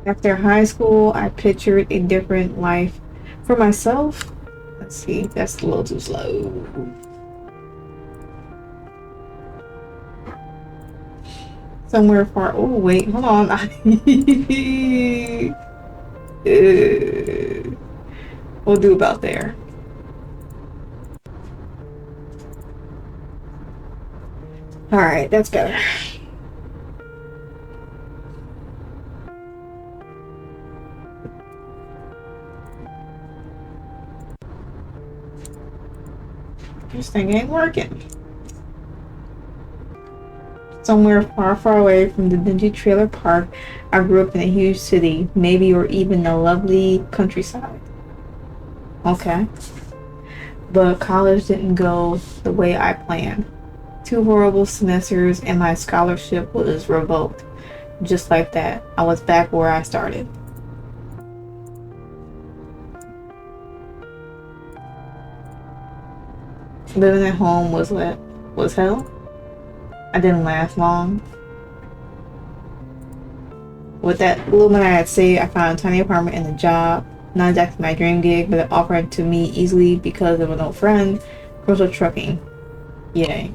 After high school, I pictured a different life for myself. Let's see, that's a little too slow. Somewhere far. Oh, wait, hold on. We'll do about there. Alright, that's better. This thing ain't working. Somewhere far, far away from the dingy trailer park, I grew up in a huge city, maybe or even a lovely countryside. Okay. But college didn't go the way I planned. 2 horrible semesters and my scholarship was revoked. Just like that, I was back where I started. Living at home was hell. I didn't last long. With that little money I had saved, I found a tiny apartment and a job. Not exactly my dream gig, but it offered to me easily because of an old friend. Commercial trucking. Yay.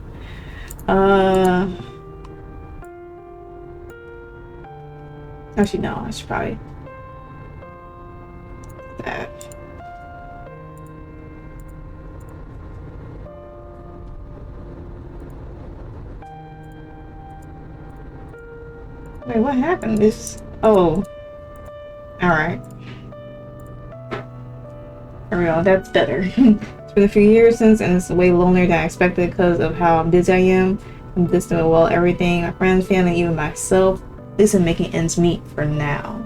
Actually, no, I should probably that. Wait, what happened? Oh. Alright. There we go, that's better. It's been a few years since, and it's way lonelier than I expected because of how busy I am. I'm distant with everything, my friends, family, even myself. At least I'm making ends meet for now.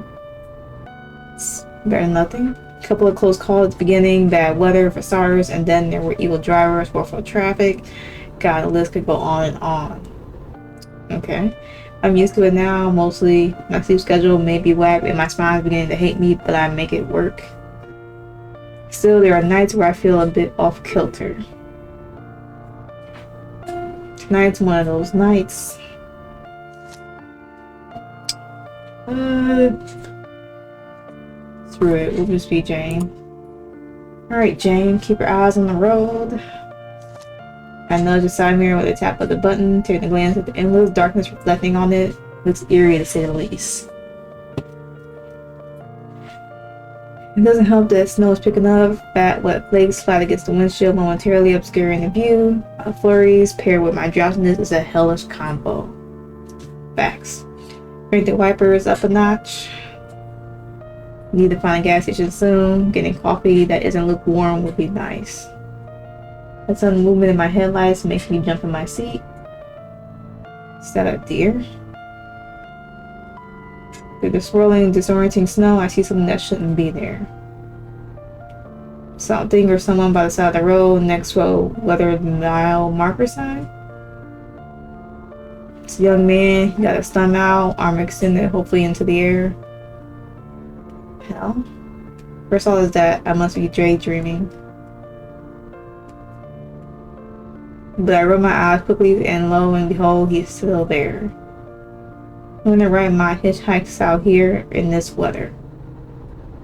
It's better than nothing. A couple of close calls at the beginning, bad weather for starters, and then there were evil drivers, for traffic. God, the list could go on and on. Okay. I'm used to it now, mostly. My sleep schedule may be whack and my spine's beginning to hate me, but I make it work. Still, there are nights where I feel a bit off kilter. Tonight's one of those nights. Screw it, we'll just be Jane. Alright, Jane, keep your eyes on the road. I nudge the side mirror with a tap of the button, taking a glance at the endless darkness reflecting on it. Looks eerie to say the least. It doesn't help that snow is picking up. Fat, wet flakes flat against the windshield, momentarily obscuring the view. Flurries paired with my drowsiness is a hellish combo. Facts. Crank the wipers up a notch. Need to find a gas station soon. Getting coffee that isn't lukewarm would be nice. That sudden movement in my headlights makes me jump in my seat. Is that a deer? Through the swirling, disorienting snow, I see something that shouldn't be there. Something or someone by the side of the road next to a weathered mile marker sign. It's a young man, he got his thumb out, arm extended, hopefully into the air. Hell. First thought is that I must be daydreaming. But I roll my eyes quickly, and lo and behold, he's still there. I'm gonna write my hitchhikes out here in this weather.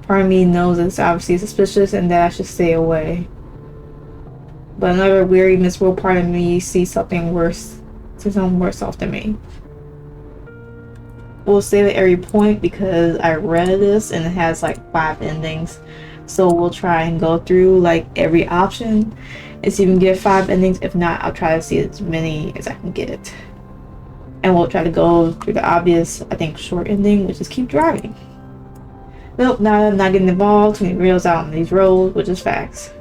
Part of me knows it's obviously suspicious and that I should stay away. But another weary, miserable part of me sees something worse off than me. We'll save at every point because I read this and it has like 5 endings. So we'll try and go through like every option and see if we can get 5 endings. If not, I'll try to see as many as I can get. And we'll try to go through the obvious, I think, short ending, which is keep driving. Nope, now I'm not getting involved. Too many rails out on these roads, which is facts.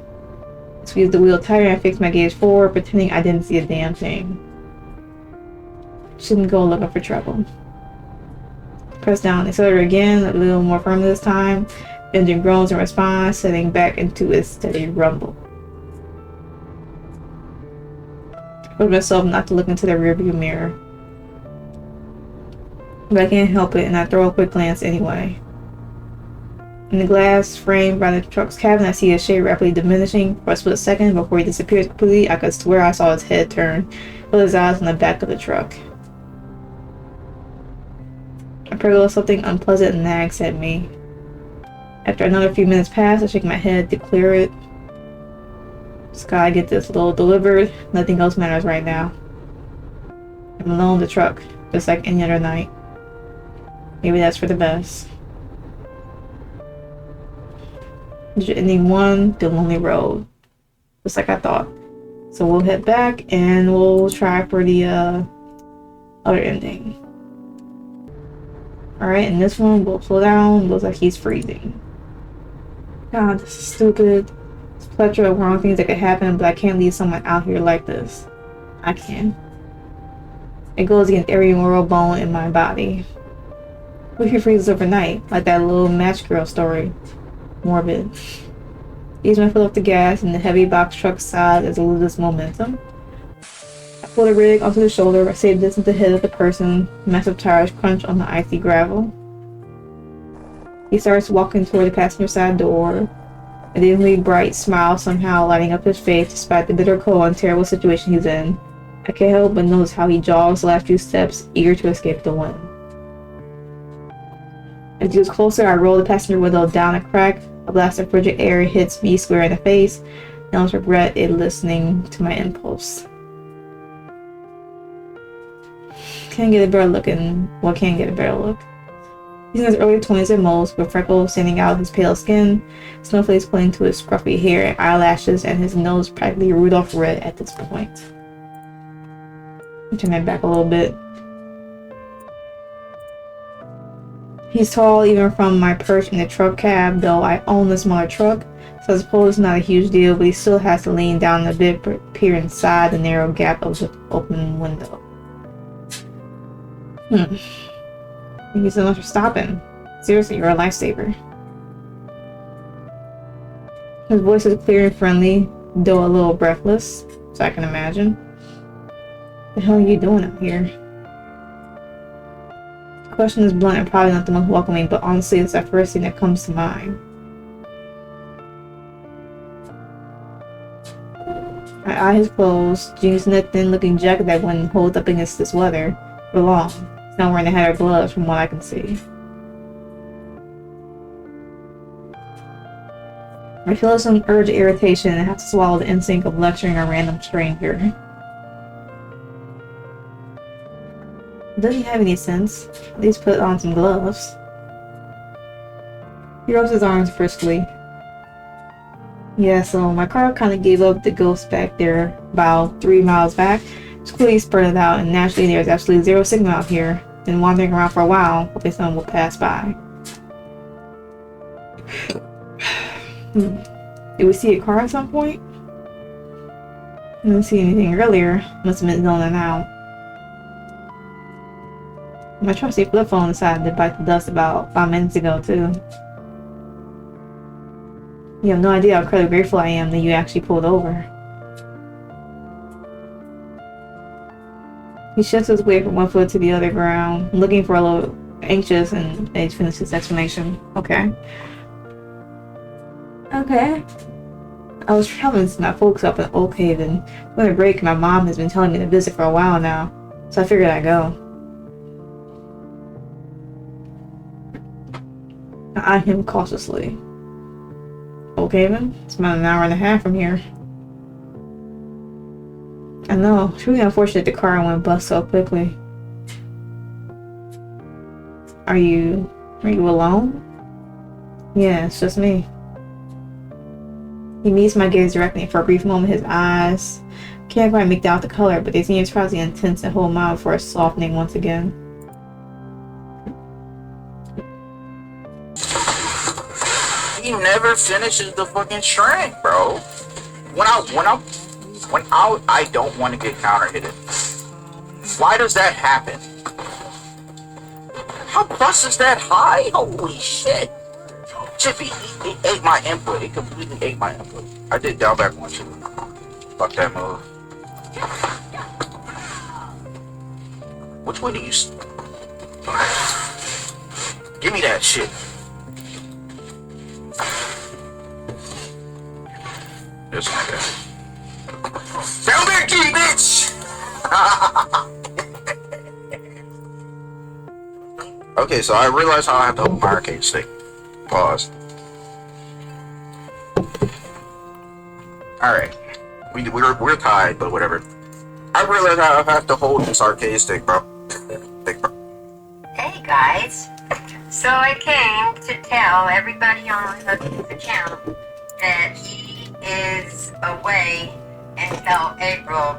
Squeeze the wheel tighter and fix my gaze forward, pretending I didn't see a damn thing. Shouldn't go looking for trouble. Press down the accelerator again, a little more firmly this time. Engine groans in response, setting back into its steady rumble. I told myself not to look into the rearview mirror. But I can't help it, and I throw a quick glance anyway. In the glass frame by the truck's cabin, I see his shape rapidly diminishing for a split second before he disappears completely. I could swear I saw his head turn with his eyes on the back of the truck. I feel something unpleasant nags at me. After another few minutes pass, I shake my head to clear it. Just gotta get this load delivered. Nothing else matters right now. I'm alone in the truck, just like any other night. Maybe that's for the best. Ending 1, the lonely road. Just like I thought. So we'll head back and we'll try for the other ending. Alright, and this one we'll slow down. Looks like he's freezing. God, this is stupid. It's a plethora of wrong things that could happen, but I can't leave someone out here like this. I can. It goes against every moral bone in my body. What if he freezes overnight? Like that little match girl story. Morbid. Ease my foot off the gas and the heavy box truck side as it loses momentum. I pull the rig onto the shoulder. I say this at the head of the person. Massive tires crunch on the icy gravel. He starts walking toward the passenger side door. A dimly bright smile somehow lighting up his face despite the bitter cold and terrible situation he's in. I can't help but notice how he jogs the last few steps, eager to escape the wind. As he gets closer, I roll the passenger window down a crack. A blast of frigid air hits me square in the face. I almost regret it listening to my impulse. Can't get a better look and what can't get a better look. He's in his early 20s at most, with freckles standing out of his pale skin, snowflakes pulling to his scruffy hair and eyelashes, and his nose practically Rudolph red at this point. Turn that back a little bit. He's tall even from my perch in the truck cab, though I own the smaller truck, so I suppose it's not a huge deal, but he still has to lean down a bit to peer inside the narrow gap of the open window. Thank you so much for stopping. Seriously, you're a lifesaver. His voice is clear and friendly, though a little breathless, so I can imagine. What the hell are you doing up here? The question is blunt and probably not the most welcoming, but honestly it's the first thing that comes to mind. I eye his clothes, jeans and a thin-looking jacket that wouldn't hold up against this weather for long. He's not wearing a hat or gloves from what I can see. I feel some urge of irritation and have to swallow the instinct of lecturing a random stranger. Doesn't he have any sense? At least put on some gloves. He rubs his arms briskly. Yeah, so my car kind of gave up the ghost back there about 3 miles back. It's clearly spread out, and naturally there's absolutely zero signal out here. Been wandering around for a while, hoping someone will pass by. Did we see a car at some point? I didn't see anything earlier. Must have been zoning out. My trusty flip phone decided to bite the dust about 5 minutes ago, too. You have no idea how incredibly grateful I am that you actually pulled over. He shifts his weight from one foot to the other ground, looking for a little anxious, and they finish his explanation. Okay. I was traveling to my folks up in Oak Haven. During a break, my mom has been telling me to visit for a while now, so I figured I'd go. I eye him cautiously. Oak Haven? It's about an hour and a half from here. I know. It's really unfortunate the car went bust so quickly. Are you alone? Yeah, it's just me. He meets my gaze directly. For a brief moment, his eyes can't quite make out the color, but they seem surprisingly intense and hold mine before softening once again. He never finishes the fucking shrink, bro. When I don't want to get counter hit it. Why does that happen? How plus is that high? Holy shit. Chippy, it ate my input. It completely ate my input. I did down back one too. Fuck that move. Which way do you... Give me that shit. This nigga. Down there, key, bitch! Okay, so I realized how I have to hold my arcade stick. Pause. Alright. We're tied, but whatever. I realized how I have to hold this arcade stick, bro. Hey guys. So I came to tell everybody on Hookie's account that he is away until April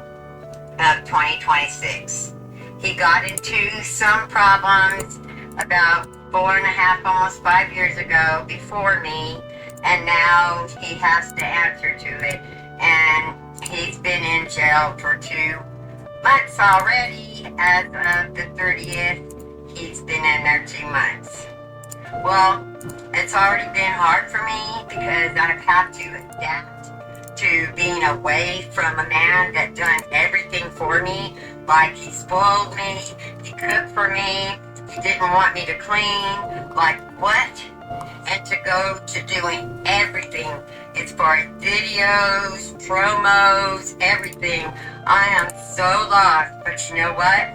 of 2026. He got into some problems about 4.5, almost 5 years ago before me, and now he has to answer to it. And he's been in jail for 2 months already. As of the 30th, he's been in there 2 months. Well, it's already been hard for me because I've had to adapt to being away from a man that done everything for me. Like, he spoiled me, he cooked for me, he didn't want me to clean. Like, what? And to go to doing everything as far as videos, promos, everything. I am so lost, but you know what?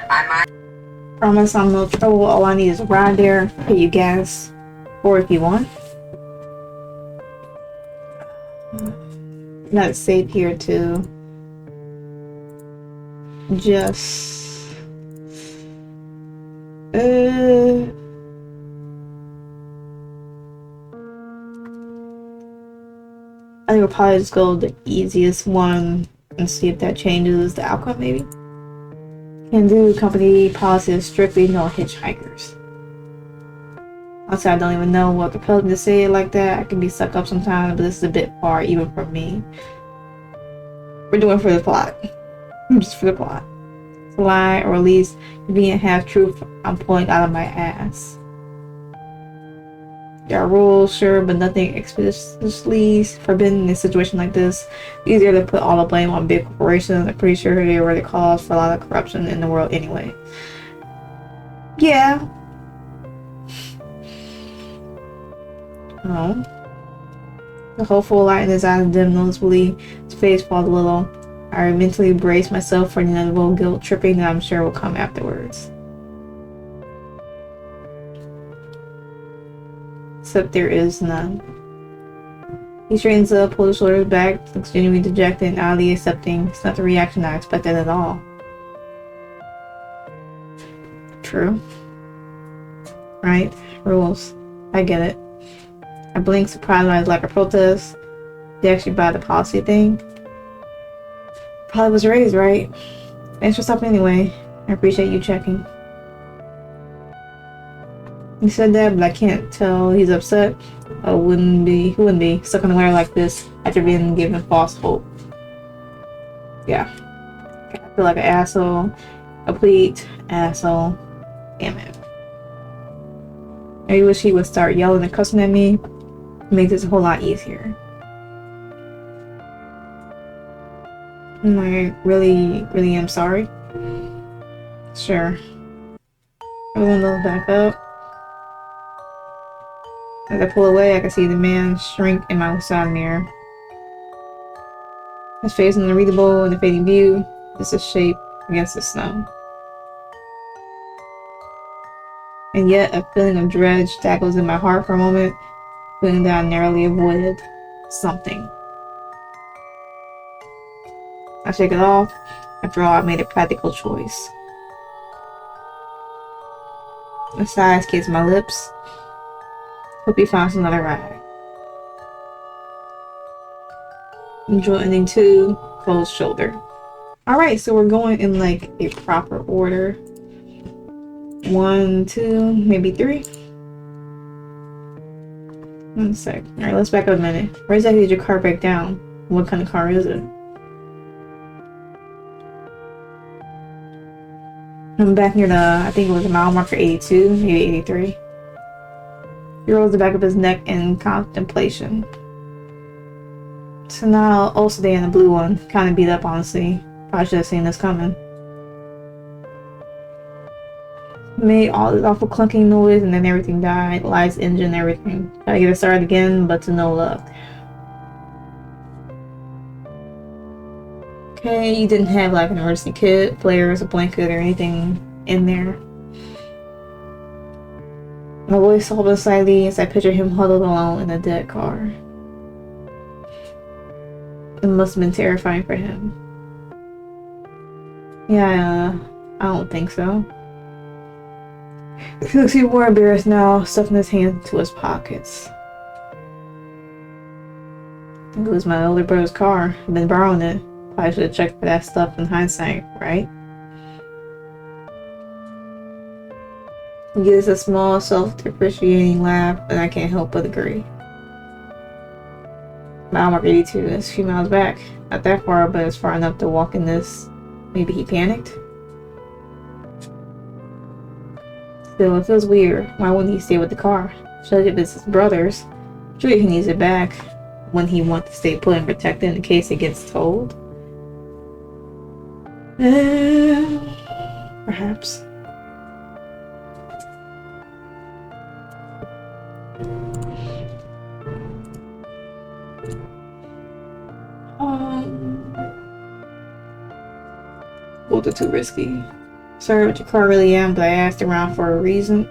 I might Promise I'm no trouble. All I need is a ride there, pay you gas, or if you want. Not safe here to just I think we'll probably just go the easiest one and see if that changes the outcome. Maybe. Can do company policy is strictly no hitchhikers. Also, I don't even know what propelled me to say it like that. I can be stuck up sometimes, but this is a bit far even for me. We're doing it for the plot. Just for the plot. It's a lie, or at least being half truth I'm pulling out of my ass. There are rules, sure, but nothing explicitly forbidden in a situation like this. Easier to put all the blame on big corporations. I'm pretty sure they were the cause for a lot of corruption in the world anyway. Yeah. Oh. The hopeful light in his eyes dimmed noticeably. His face falls a little. I mentally braced myself for the inevitable guilt tripping that I'm sure will come afterwards. Except there is none. He straightens up, pulls his shoulders back, looks genuinely dejected and oddly accepting. It's not the reaction I expected at all. True. Right? Rules. I get it. I blink, surprised by his lack of protest. They actually buy the policy thing. Probably was raised right. Thanks for stopping anyway. I appreciate you checking. He said that, but I can't tell he's upset. Who wouldn't be stuck on a ladder like this after being given false hope? Yeah. I feel like an asshole. A complete asshole. Damn it. I wish he would start yelling and cussing at me. It makes this a whole lot easier. I really am sorry. Sure. The window back up. As I pull away, I can see the man shrink in my side mirror. His face is unreadable in the fading view, just a shape against the snow. And yet, a feeling of dread staggers in my heart for a moment, feeling that I narrowly avoided something. I shake it off. After all, I made a practical choice. A sigh escapes my lips. Hope he finds another ride. Enjoy ending 2, closed shoulder. Alright, so we're going in like a proper order. 1, 2, maybe 3. 1 sec. Alright, let's back up a minute. Where exactly did your car break down? What kind of car is it? I'm back near the, I think it was a mile marker 82, maybe 83. He rolls the back of his neck in contemplation. So now I'll stay in the blue one. Kind of beat up, honestly. Probably should have seen this coming. Made all this awful clunking noise and then everything died. Lights, engine, everything. Gotta get it started again, but to no luck. Okay, you didn't have like an emergency kit, flares, a blanket, or anything in there. My voice sobbed slightly as I pictured him huddled alone in a dead car. It must have been terrifying for him. Yeah, I don't think so. He looks even more embarrassed now, stuffing his hands into his pockets. I think it was my older brother's car. I've been borrowing it. Probably should have checked for that stuff in hindsight, right? He gives a small, self-depreciating laugh, and I can't help but agree. Mile mark 82 is a few miles back. Not that far, but it's far enough to walk in this. Maybe he panicked? Still, it feels weird. Why wouldn't he stay with the car? Especially if it's his brother's. Sure, he needs it back when he wants to stay put and protected in case it gets towed. Perhaps. Both are too risky. Sorry what your car really am, but I asked around for a reason.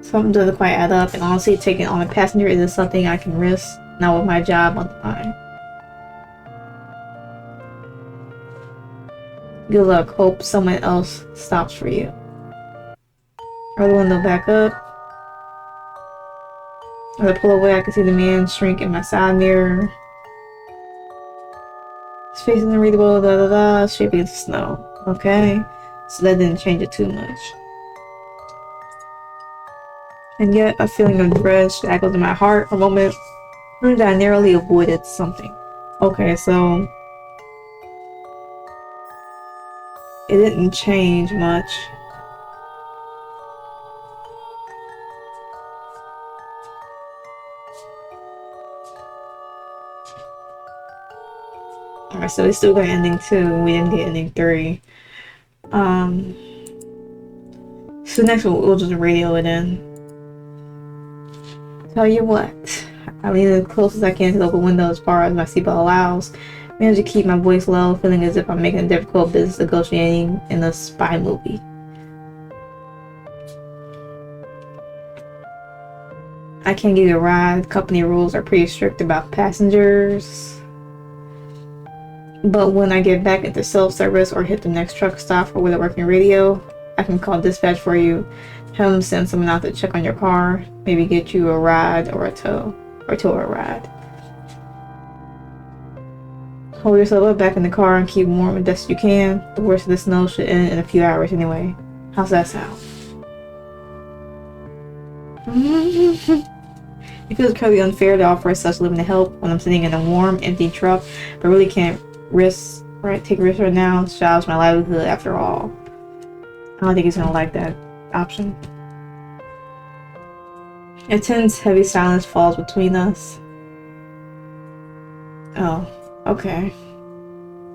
Something doesn't quite add up, and honestly, taking on a passenger isn't something I can risk, not with my job on the line. Good luck. Hope someone else stops for you. Roll the window back up. As I pull away, I can see the man shrink in my side mirror. His face is unreadable, shaping into snow. Okay, so that didn't change it too much. And yet, a feeling of dread straggled in my heart for a moment. Proved that I narrowly avoided something. Okay, so it didn't change much. Alright, so we still got ending 2. We didn't get ending 3. So next we'll just radio it in. Tell you what, I lean as close as I can to the open window as far as my seatbelt allows. Manage to keep my voice low, feeling as if I'm making a difficult business negotiating in a spy movie. I can't give you a ride. Company rules are pretty strict about passengers. But when I get back into self-service or hit the next truck stop or with a working radio, I can call dispatch for you. Have them send someone out to check on your car, maybe get you a ride or a tow, or tow a ride. Hold yourself up back in the car and keep warm as best you can. The worst of the snow should end in a few hours anyway. How's that sound? It feels incredibly unfair to offer such limited help when I'm sitting in a warm, empty truck, but really can't take risks right now. This job's my livelihood after all. I don't think he's gonna like that option. A tense, heavy silence falls between us. Oh, okay.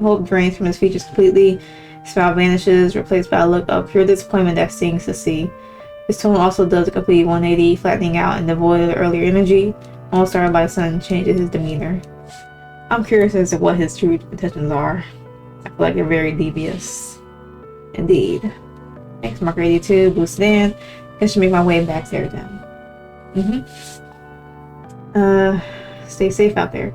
Hope drains from his features completely. His smile vanishes, replaced by a look of pure disappointment that stings to see. His tone also does a complete 180, flattening out and devoid of the earlier energy. Almost started by the sudden change in his demeanor. I'm curious as to what his true intentions are. I feel like they're very devious. Indeed. Next, marker 82, blue sedan. I should make my way back there then. Stay safe out there.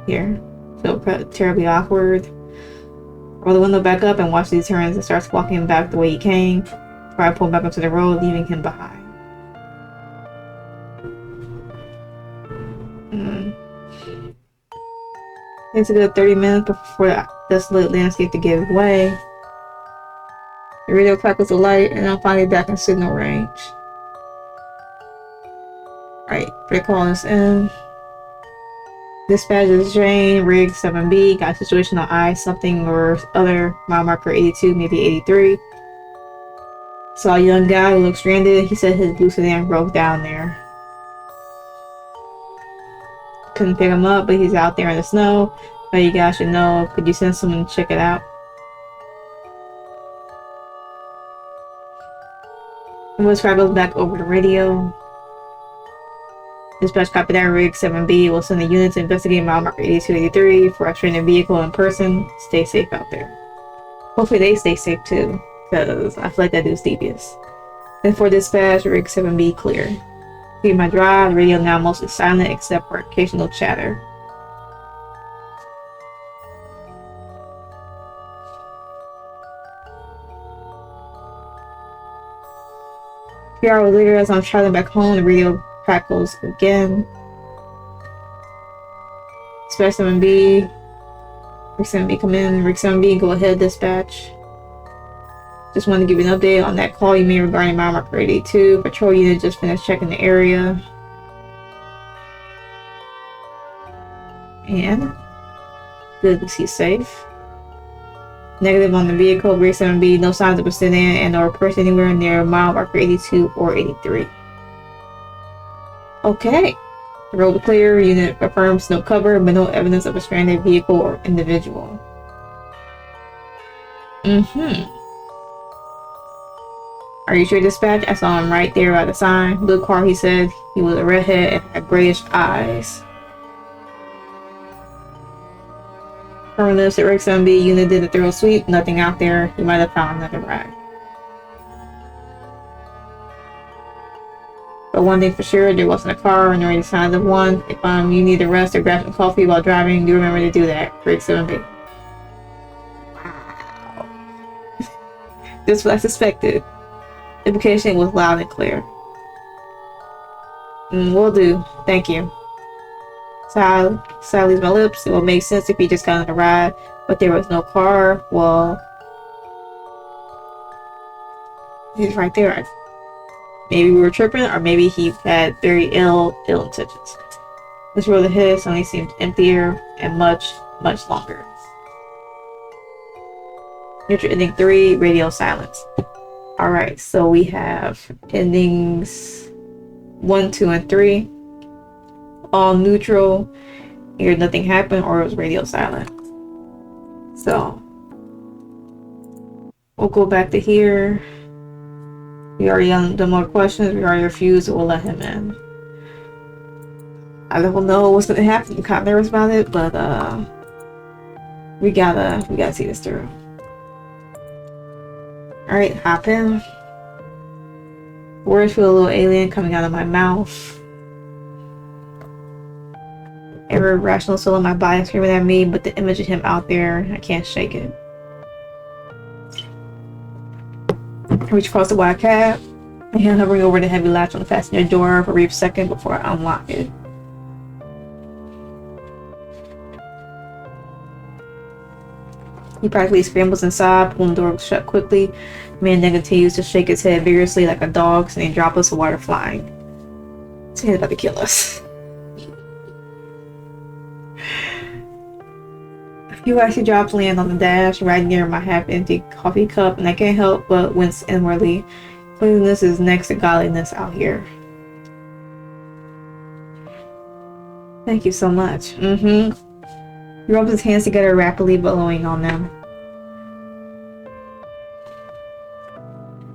Here. Feel terribly awkward. Roll the window back up and watch these turns and starts walking back the way he came. Before I pull back up to the road, leaving him behind. Takes a good 30 minutes before the desolate landscape to give way. The radio crackles a light, and I'm finally back in signal range. Right, better call this in. Dispatch is Jane, rig 7B, got a situation on I something or other, mile marker 82, maybe 83. Saw a young guy who looked stranded. He said his blue sedan broke down there. Couldn't pick him up, but he's out there in the snow. But you guys should know. Could you send someone to check it out? The voice goes back over the radio. Dispatch copy that. Rig 7B will send a unit to investigate mile marker 8283 for a stranded vehicle in person. Stay safe out there. Hopefully they stay safe too, because I feel like that dude's devious. Then for dispatch, Rig 7B clear. See my drive, radio now mostly silent except for occasional chatter. A few hours later, as I'm traveling back home, the radio crackles again. Dispatch 7B. Rig 7B come in. Rig 7B, go ahead, dispatch. Just wanted to give you an update on that call you made regarding mile marker 82. Patrol unit just finished checking the area. And good, he's safe. Negative on the vehicle, Rig 7B, no signs of a sedan and or person anywhere near mile marker 82 or 83. Okay. Road clear, unit affirms no cover, but no evidence of a stranded vehicle or individual. Are you sure, dispatch? I saw him right there by the sign. Blue car, he said. He was a redhead and had grayish eyes. From lives at Rig 7B, unit did a thorough sweep. Nothing out there. He might have found another ride. But one thing for sure, there wasn't a car nor any signs of one. If you need a rest or grab some coffee while driving, do remember to do that. Rig 7B. Wow. Just what I suspected. The implication was loud and clear. Will do. Thank you. Sigh leaves my lips. It will make sense if he just got on a ride, but there was no car. Well, he's right there. Maybe we were tripping, or maybe he had very ill intentions. This road ahead suddenly seemed emptier and much longer. Neutral ending 3, radio silence. Alright, so we have endings 1, 2, and 3. All neutral. Either nothing happened or it was radio silent. So we'll go back to here. We already done more questions. We already refused, so we'll let him in. I don't know what's gonna happen. I'm kind of nervous about it, but we gotta see this through. Alright, hop in. Words feel a little alien coming out of my mouth. Every rational soul in my body screaming at me, but the image of him out there, I can't shake it. I reach across the wide cab, my hand hovering over the heavy latch on the passenger door for a brief second before I unlock it. He practically scrambles inside, pulling the door shut quickly. The man then continues to shake his head vigorously like a dog, sending droplets of water flying. So he's about to kill us. A few icy drops land on the dash right near my half-empty coffee cup, and I can't help but wince inwardly. Cleanliness is next to godliness out here. Thank you so much. He rubs his hands together rapidly, blowing on them.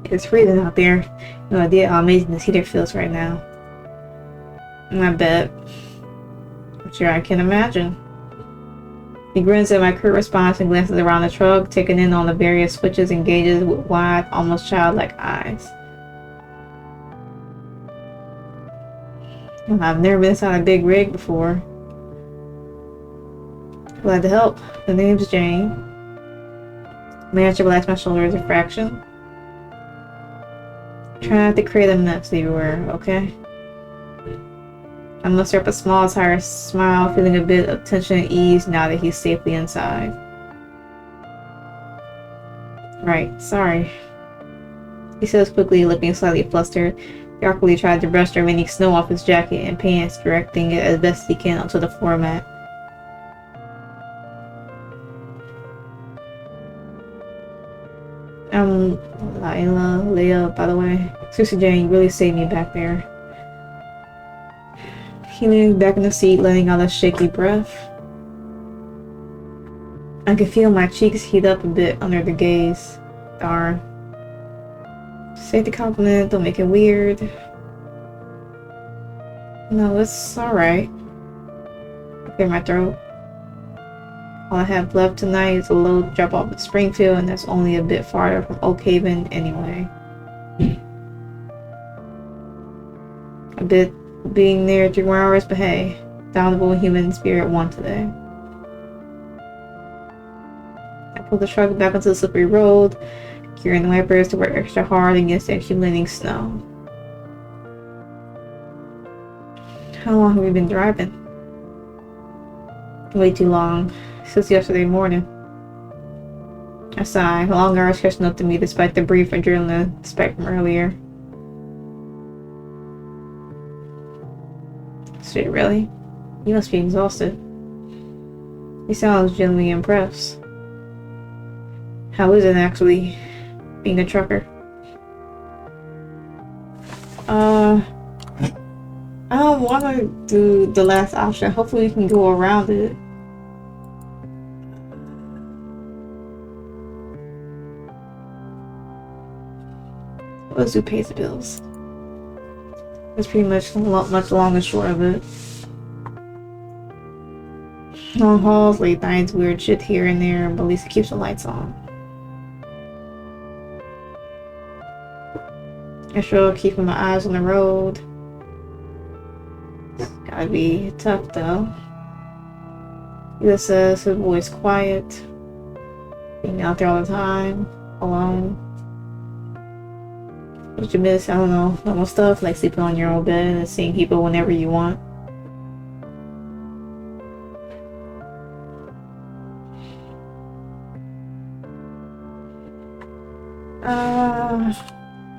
It's freezing out there. No idea how amazing this heater feels right now. I bet. I'm sure I can imagine. He grins at my curt response and glances around the truck, taking in on the various switches and gauges with wide, almost childlike eyes. I've never been inside a big rig before. Glad to help. The name's Jane. May I should relax my shoulders a fraction? Try not to create a mess everywhere, okay? I muster up a small, tired smile, feeling a bit of tension and ease now that he's safely inside. Right, sorry. He says quickly, looking slightly flustered. He awkwardly tried to brush the remaining snow off his jacket and pants, directing it as best he can onto the floor mat. Leia, by the way. Seriously, Jane, you really saved me back there. He leaned back in the seat, letting out a shaky breath. I could feel my cheeks heat up a bit under the gaze. Darn. Say the compliment, don't make it weird. No, it's alright. Clear my throat. All I have left tonight is a low drop off at Springfield, and that's only a bit farther from Oak Haven anyway. A bit being there 3 more hours, but hey, downable human spirit won today. I pulled the truck back onto the slippery road, gearing the wipers to work extra hard against the accumulating snow. How long have we been driving? Way too long. Since yesterday morning. I sigh. Long hours catching up to me despite the brief adrenaline spike from earlier. Shit, really? You must be exhausted. You sound genuinely impressed. How is it actually being a trucker? I don't want to do the last option. Hopefully we can go around it. Let's do pays the bills. That's pretty much much long and short of it. Long hauls, late nights, weird shit here and there, but at least it keeps the lights on. I sure keeping my eyes on the road. It's gotta be tough though. He says his voice quiet, being out there all the time, alone. What you miss? I don't know, normal stuff like sleeping on your own bed and seeing people whenever you want.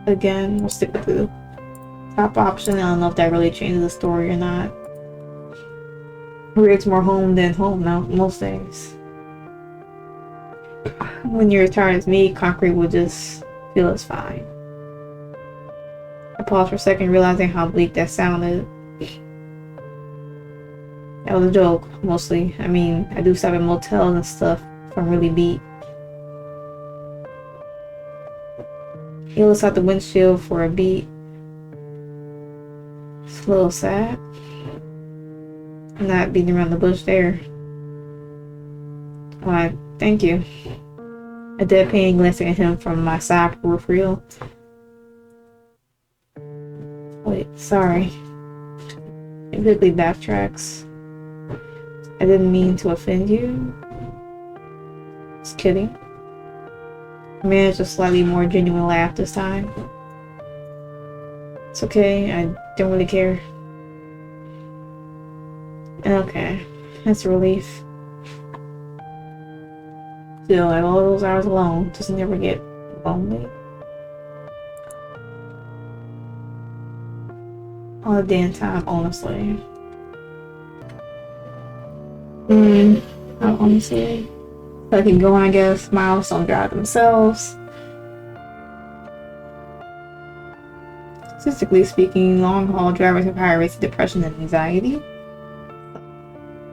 Again, we'll stick with the top option. I don't know if that really changes the story or not. It's more home than home now, most days. When you're as tired as me, concrete will just feel as fine. I paused for a second, realizing how bleak that sounded. That was a joke, mostly. I mean, I do stop at motels and stuff if I'm really beat. He looks out the windshield for a beat. It's a little sad. I'm not beating around the bush there. Why, thank you. A deadpan glancing at him from my side peripheral. Wait, sorry. It quickly backtracks. I didn't mean to offend you. Just kidding. I managed a slightly more genuine laugh this time. It's okay, I don't really care. Okay, that's a relief. Still, like all those hours alone, just never get lonely. All the damn time, honestly. Honestly. So I can go on, I guess. Miles don't drive themselves. Statistically speaking, long haul drivers have higher rates of depression and anxiety.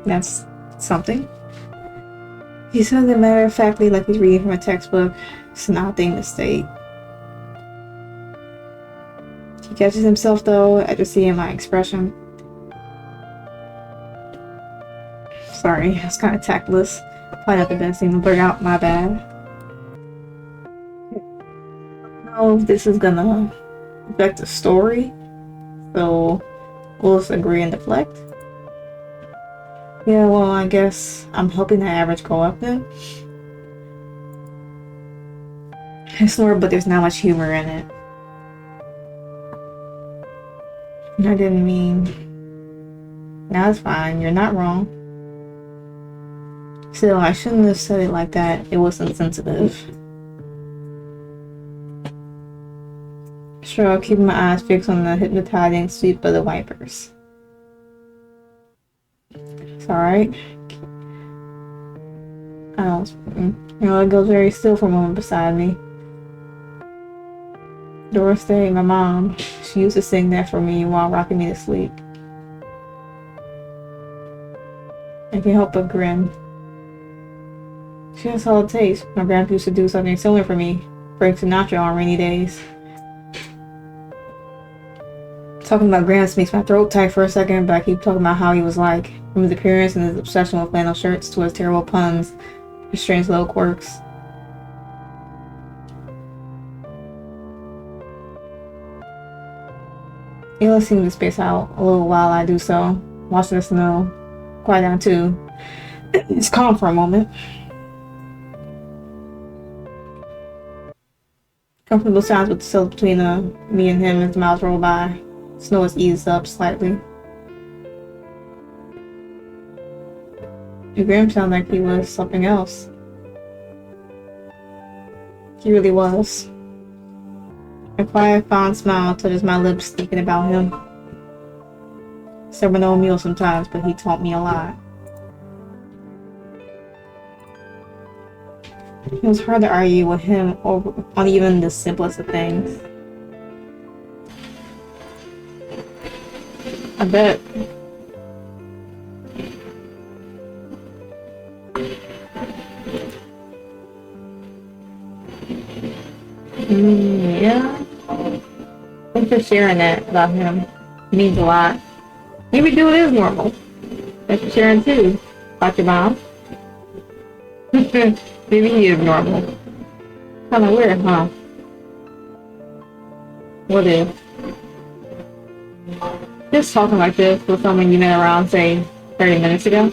That's something. He says it matter of factly like he's reading from a textbook. It's an odd thing to state. He catches himself though after seeing my expression. Sorry, it's kind of tactless. Probably not the best thing to bring out, my bad. I don't know if this is gonna affect the story, so we'll just agree and deflect. Yeah, well, I guess I'm hoping the average go up then. I snore, but there's not much humor in it. I didn't mean... No, it's fine, you're not wrong. Still, I shouldn't have said it like that. It was insensitive. Sure, I'll keep my eyes fixed on the hypnotizing sweep of the wipers. It's alright. It goes very still for a moment beside me. Dorothy, my mom, she used to sing that for me while rocking me to sleep. I can't help but grin. She has solid taste. My grandpa used to do something similar for me. Frank Sinatra on rainy days. Talking about Gramps makes my throat tight for a second, but I keep talking about how he was like, from his appearance and his obsession with flannel shirts to his terrible puns, his strange little quirks. Ayla seems to space out a little while I do so, watching the snow. Quiet down too. It's calm for a moment. Comfortable sounds with the sill between me and him as the miles roll by. Snow has eased up slightly. Graham sounded like he was something else. He really was. A quiet, fond smile touches my lips thinking about him. Serve no meal sometimes, but he taught me a lot. It was hard to argue with him on even the simplest of things. I bet. Yeah. Thanks for sharing that about him. It means a lot. Maybe do it is normal. Thanks for sharing too. About your mom. Maybe he is normal. Kinda weird, huh? What if? Just talking like this with someone you met around, say, 30 minutes ago?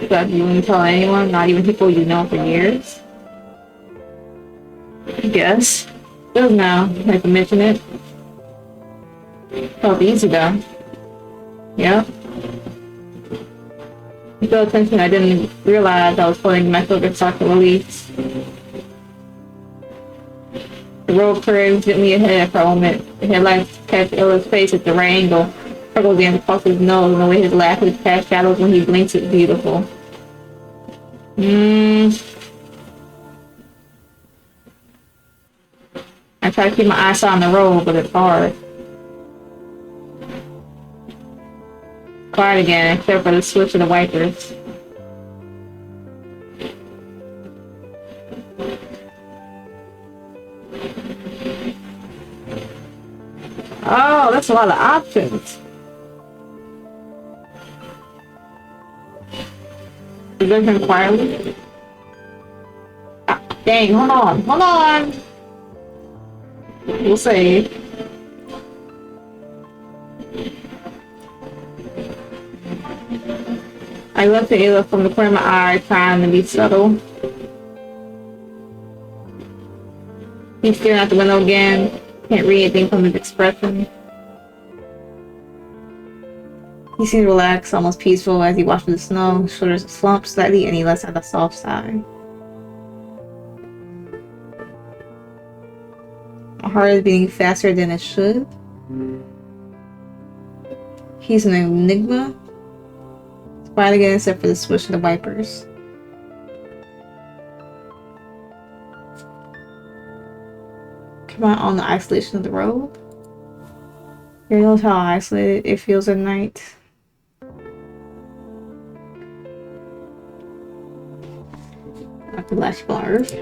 Stuff you wouldn't tell anyone, not even people you know for years? I guess. Does now, like to mention it. Felt easy though. Yep. I felt tension I didn't realize I was pulling my focus start to release. The road curves gently ahead for a moment. The headlights catch Illa's face at the right angle. Freckles against across his nose, and the way his laugh is past shadows when he blinks is beautiful. I try to keep my eyes on the road, but it's hard. Quiet again, except for the switch of the wipers. Oh, that's a lot of options. Position quietly. Ah, dang, hold on. We'll save. I looked at Ayla from the corner of my eye, trying to be subtle. He's staring out the window again. Can't read anything from his expression. He seems relaxed, almost peaceful as he watches the snow. His shoulders slump slightly and he lets out a soft sigh. My heart is beating faster than it should. He's an enigma. It's quiet again except for the swish of the wipers. Come on the isolation of the road. Who knows how isolated it feels at night. Not the last people on Earth.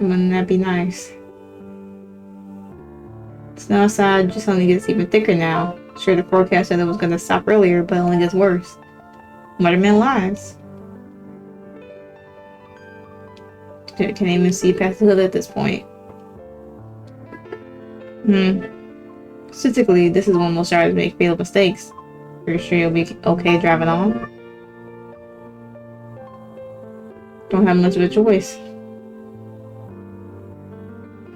Wouldn't that be nice? Snow outside just only gets even thicker now. Sure, the forecast said it was gonna stop earlier, but it only gets worse. Might have been lies. Can I even see past the hood at this point? Statistically, this is when most drivers make fatal mistakes. Pretty sure you'll be okay driving on. Don't have much of a choice.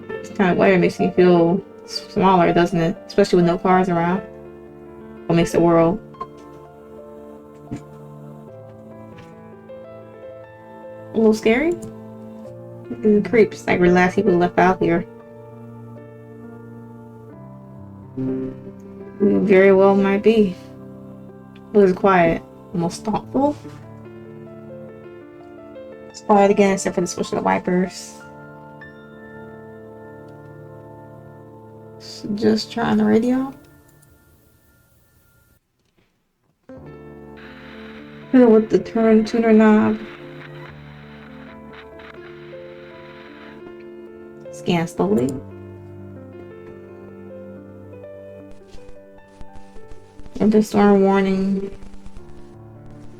It's kind of weird. It makes me feel smaller, doesn't it? Especially with no cars around. What makes the world? A little scary? It creeps, like we're the last people left out here. We very well might be. It was quiet, almost thoughtful. It's quiet again, except for the switch of the wipers. So just trying the radio. Fiddle with the turn tuner knob. Scan slowly. Winter storm warning.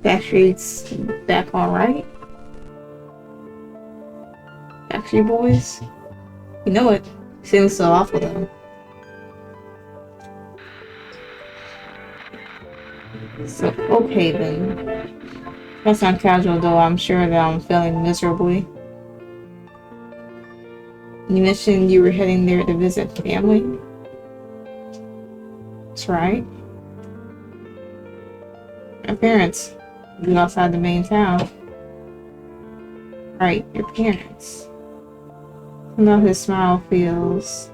Backstreet's back all right. Backstreet Boys. You know it. Seems so awful though. So okay then. That's not casual though. I'm sure that I'm feeling miserably. You mentioned you were heading there to visit family. That's right. My parents live outside the main town. Right, your parents. I know his smile feels.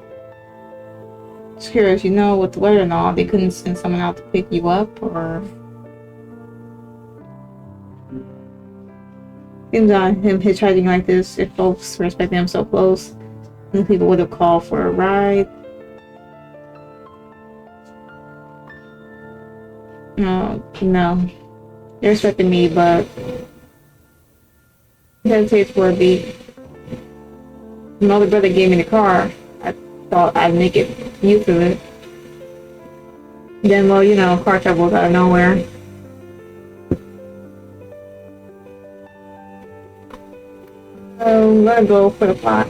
Just curious, you know, with the weather and all, they couldn't send someone out to pick you up, or seems on him hitchhiking like this, if folks respect him so close, then people would have called for a ride. No. They respected me, but he hesitates for a beat. My older brother gave me the car. I thought I'd make it use of it. Then, well, you know, car troubles out of nowhere. Let it go for the plot.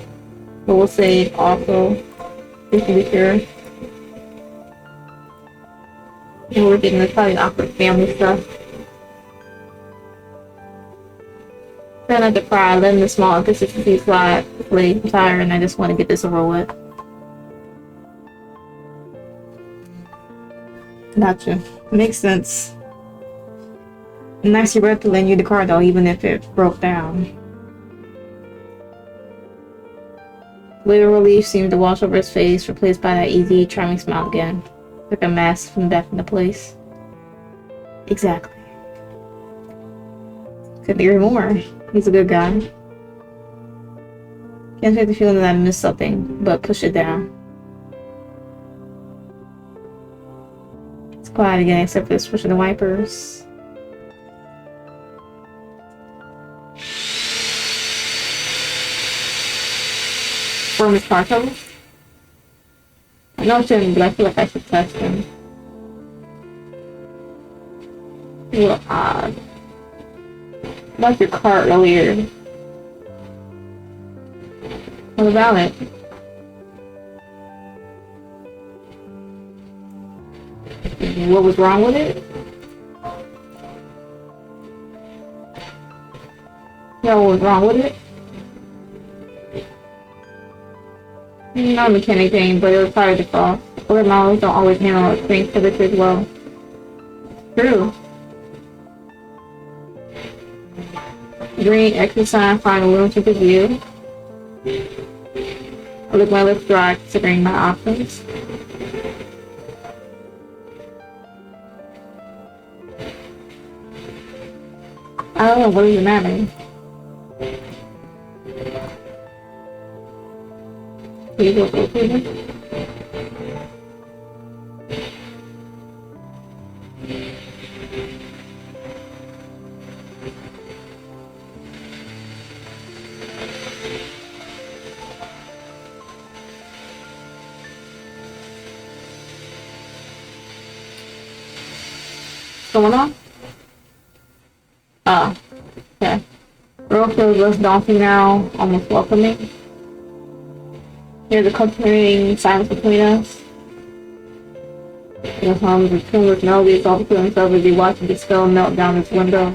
But we'll say also, just to be sure. And we're getting this probably awkward family stuff. Try not to cry, letting the small inconsistency slide. I'm tired and I just want to get this over with. Gotcha. Makes sense. Nice your brother to lend you the car though, even if it broke down. Wave of relief seemed to wash over his face, replaced by that easy, charming smile again. Like a mask from back into place. Exactly. Couldn't agree more. He's a good guy. Can't take the feeling that I missed something, but push it down. It's quiet again, except for the switch of the wipers. From his car trouble? I know it shouldn't, but I feel like I should test him. A little odd. About your car earlier. What about it? What was wrong with it? Yeah, what was wrong with it? Not a mechanic thing, but it was part of the fault. Older models don't always handle things temperature well. True. Green extra sign, find a lunatic of view. I lick my lips dry, considering my options. I don't know, what does it matter? Please look over. What's going on? Oh, okay. Road feels less daunting now, almost welcoming. Hear the comforting silence between us. The hums of tuneless melodies all to himself as he watches the skull melt down his window.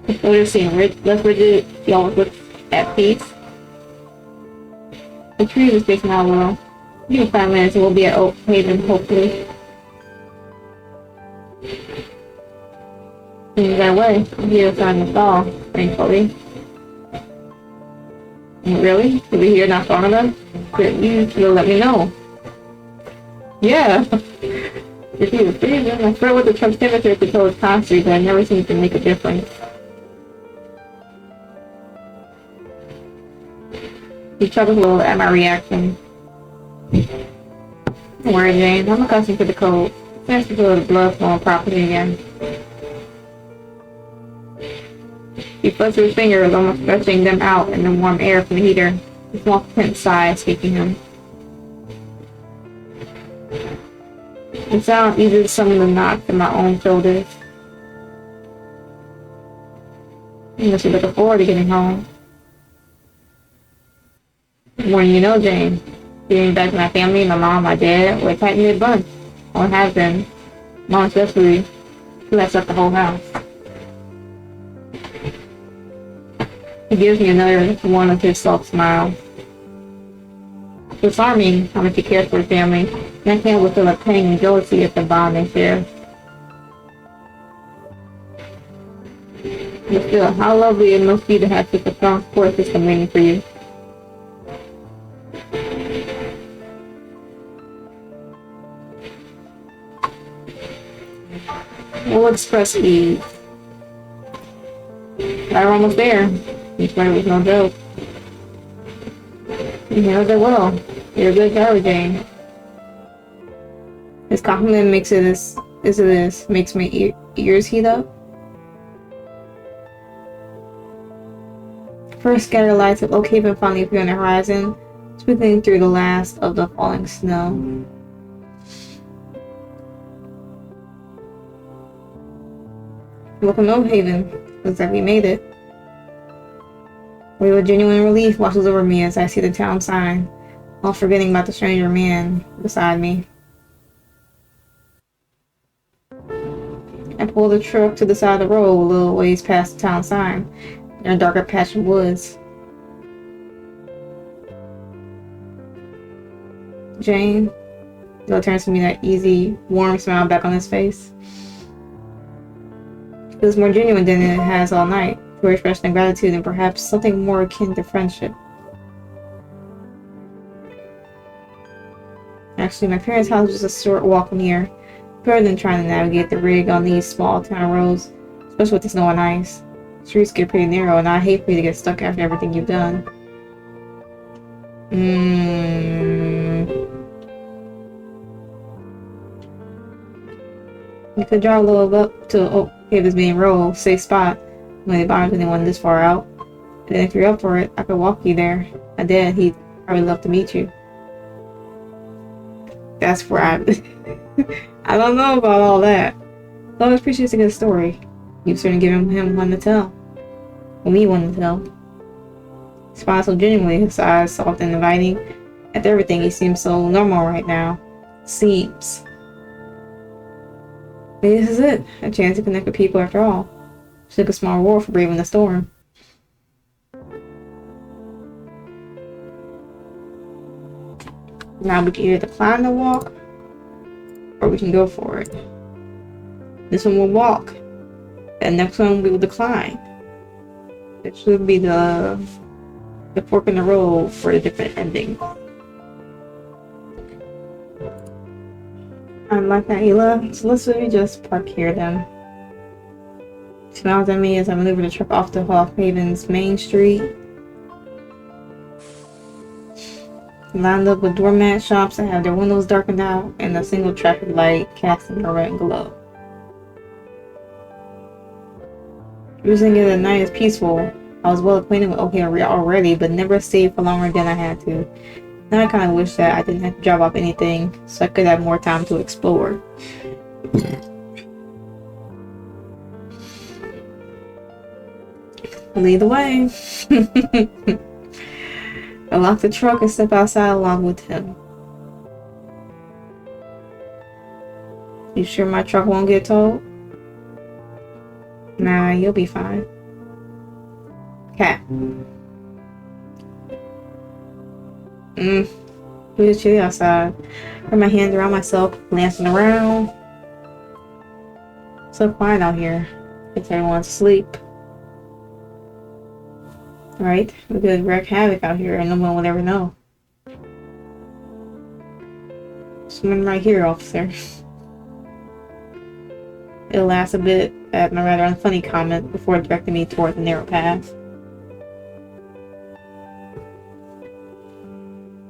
His shoulders seem less rigid, he almost looks at peace. The trees are facing out well. Give me 5 minutes and we'll be at Oak Haven, hopefully. In that way, he was on the stall, thankfully. Really? Did we hear not phone them? You should have let me know. Yeah. If he was freezing, I swear with the truck's temperature control is constant, but I never seemed to make a difference. He chuckles a little at my reaction. Don't worry, Jane. I'm accustomed to the cold. It's nice to feel the blood flowing properly again. Slips of his fingers, almost stretching them out in the warm air from the heater. A small tense sigh escaping him. The sound eases some of the knots in my own shoulders. I must be looking forward to getting home. When you know, Jane, getting back to my family, my mom, my dad, we're a tight-knit bunch. Or have been. Mom especially, who lets up the whole house. He gives me another one of his soft smiles. It's charming how much he cares for his family, and I can't but feel a pain and jealousy at the bond they share. But still, how lovely it must be to have such a strong support system waiting for you. We'll express ease. We're almost there. He swear it was no joke. He handles it well. You're a good girl, Jane. His compliment makes my ears heat up. First scattered lights of Oak Haven finally appear on the horizon, sprinkling through the last of the falling snow. Welcome to Oak Haven. Looks like we made it. A wave of genuine relief washes over me as I see the town sign, while forgetting about the stranger man beside me. I pull the truck to the side of the road a little ways past the town sign, near a darker patch of woods. Jane? Bill turns to me, that easy, warm smile back on his face. It was more genuine than it has all night, for expression gratitude and perhaps something more akin to friendship. Actually, my parents' house was a short walk near, better than trying to navigate the rig on these small town roads, especially with the snow and ice. Streets get pretty narrow, and I hate for you to get stuck after everything you've done. You could drive a little up to Oak Haven's main road, safe spot. Nobody bothers anyone this far out. And if you're up for it, I could walk you there. My dad, he'd probably love to meet you. That's where I don't know about all that. I always appreciates a good story. You've certainly given him one to tell. Well, me one to tell. He smiles so genuinely, his eyes soft and inviting. After everything, he seems so normal right now. Seems. Maybe this is it. A chance to connect with people after all. She took a small reward for braving the storm. Now we can either decline the walk, or we can go for it. This one will walk, and next one we will decline. It should be the fork in the road for a different ending. I'm like Naila, so let's really just park here then. She smiles at me as I maneuver the truck off to Oak Haven's main street. Lined up with doormat shops that have their windows darkened out and a single traffic light casting a red glow. Cruising in the night is peaceful. I was well acquainted with Oak Haven already, but never stayed for longer than I had to. Now I kind of wish that I didn't have to drive off anything, so I could have more time to explore. Lead the way. I lock the truck and step outside along with him. You sure my truck won't get towed? Nah, you'll be fine. Cat. It was chilly outside. Put my hands around myself, glancing around. So quiet out here. Thinks everyone's asleep. Right? We could wreak havoc out here and no one would ever know. Someone right here, officer. It laughs a bit at my rather unfunny comment before directing me toward the narrow path.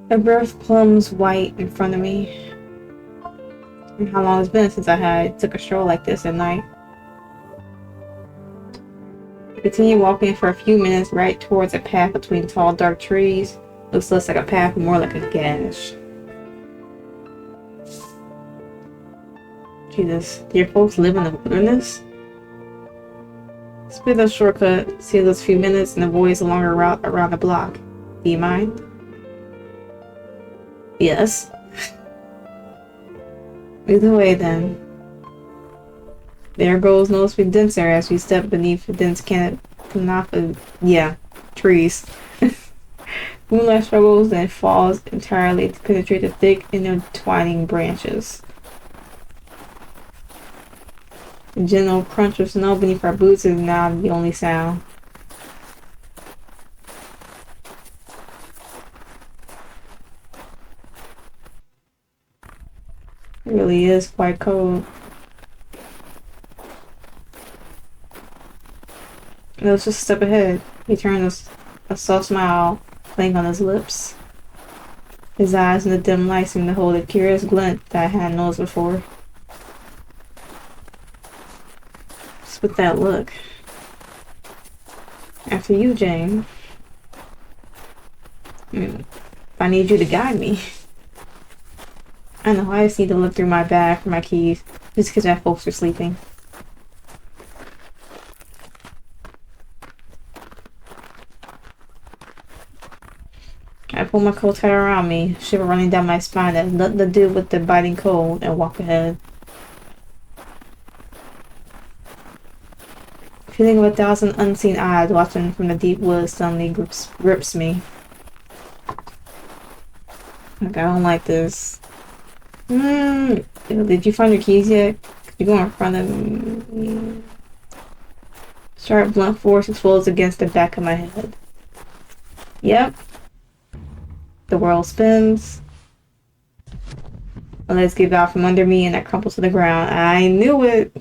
A breath plums white in front of me. And how long it's been since I took a stroll like this at night. Continue walking for a few minutes right towards a path between tall, dark trees. Looks less like a path, more like a gash. Jesus, do your folks live in the wilderness? Split a shortcut, see those few minutes, and avoid a longer route around the block. Do you mind? Yes. Either way, then. There goes no speed denser as we step beneath the dense canopy. Yeah, trees. Moonlight struggles, then falls entirely to penetrate the thick, intertwining branches. The gentle crunch of snow beneath our boots is now the only sound. It really is quite cold. It was just a step ahead. He turned a soft smile playing on his lips. His eyes in the dim light seemed to hold a curious glint that I hadn't noticed before. Just with that look. After you, Jane. I need you to guide me. I know, I just need to look through my bag for my keys, just because my folks are sleeping. I pull my coat tight around me, shiver running down my spine that has nothing to do with the biting cold, and walk ahead. Feeling of 1,000 unseen eyes watching from the deep woods suddenly grips me. Like, I don't like this. Did you find your keys yet? Could you go in front of me? Sharp blunt force explodes against the back of my head. Yep. The world spins. My legs give out from under me and I crumple to the ground. I knew it.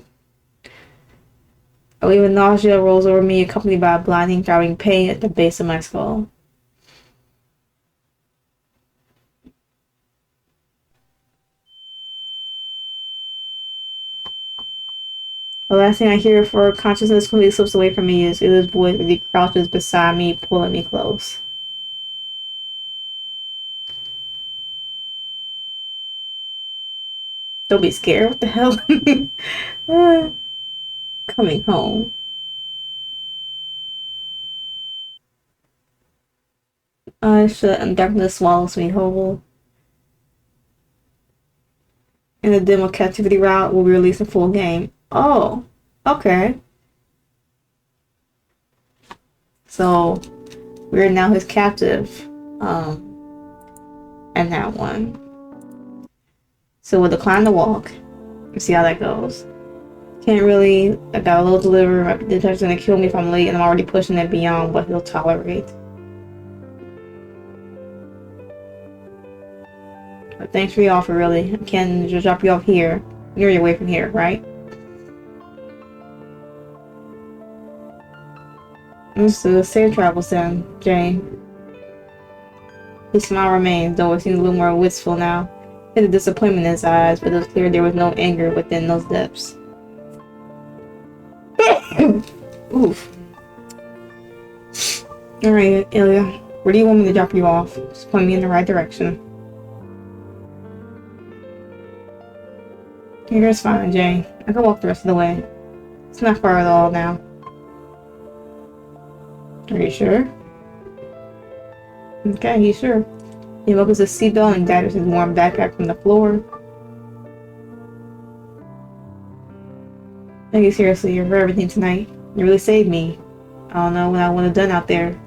A wave of nausea rolls over me, accompanied by a blinding, driving pain at the base of my skull. The last thing I hear before consciousness completely slips away from me is Ila's voice as he crouches beside me, pulling me close. Don't be scared. What the hell? Coming home. Eyes shut and darkness swallows me whole. In the demo captivity route, we'll be releasing full game. Oh, okay. So we're now his captive. And that one. So we'll decline the walk and see how that goes. Can't really. I got a little delivery. My detective's gonna kill me if I'm late, and I'm already pushing it beyond what he'll tolerate. But thanks for your offer, really. I can just drop you off here. You're away from here, right? This is safe travels then, Jane. His smile remains, though it seems a little more wistful now. He had a disappointment in his eyes, but it was clear there was no anger within those depths. Oof. Alright, Ilya. Where do you want me to drop you off? Just point me in the right direction. Here's fine, Jane. I can walk the rest of the way. It's not far at all now. Are you sure? Okay, he's sure. He opens his seatbelt and gathers his warm backpack from the floor. Thank you seriously for everything tonight. You really saved me. I don't know what I would have done out there.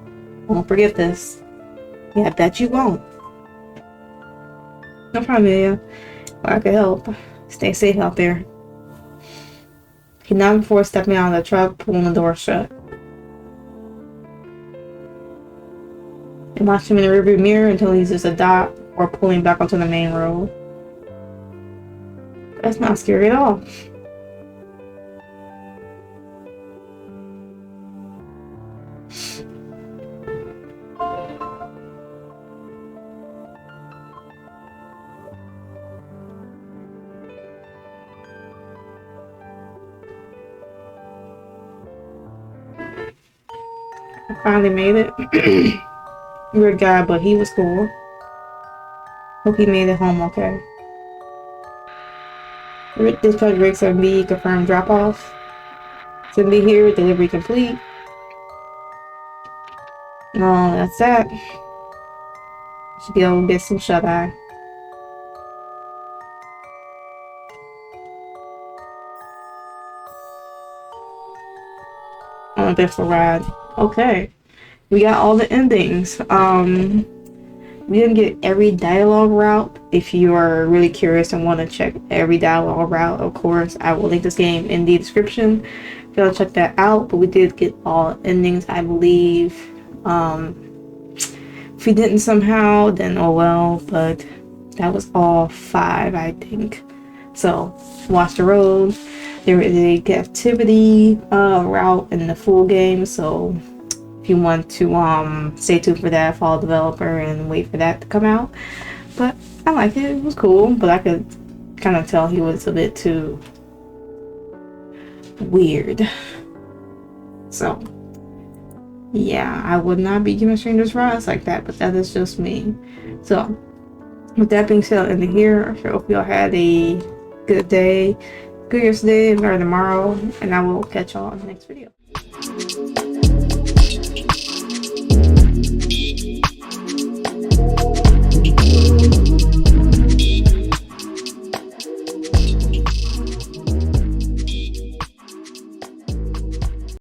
I won't forget this. Yeah, I bet you won't. No problem, Ilya. Well, I could help. Stay safe out there. He nodded before stepping out of the truck, pulling the door shut. I watched him in the rearview mirror until he's just a dot or pulling back onto the main road. That's not scary at all. Finally made it. Weird guy, but he was cool. Hope he made it home okay. Dispatch Rick 7B confirmed drop off. 7B here, delivery complete. No, that's that. Should be able to get some shut eye. On a bit for ride. Okay. We got all the endings. We didn't get every dialogue route. If you are really curious and want to check every dialogue route, of course, I will link this game in the description. If you want to check that out, but we did get all endings, I believe. If we didn't somehow, then oh well, but that was all 5, I think. So, watch the road. There is a captivity route in the full game, so if you want to stay tuned for that, follow the developer and wait for that to come out. But I like it. It was cool, but I could kind of tell he was a bit too weird. So yeah, I would not be giving strangers rides like that, but that is just me. So with that being said, I'll end it here. I hope y'all had a good day, good yesterday, or tomorrow, and I will catch y'all on the next video.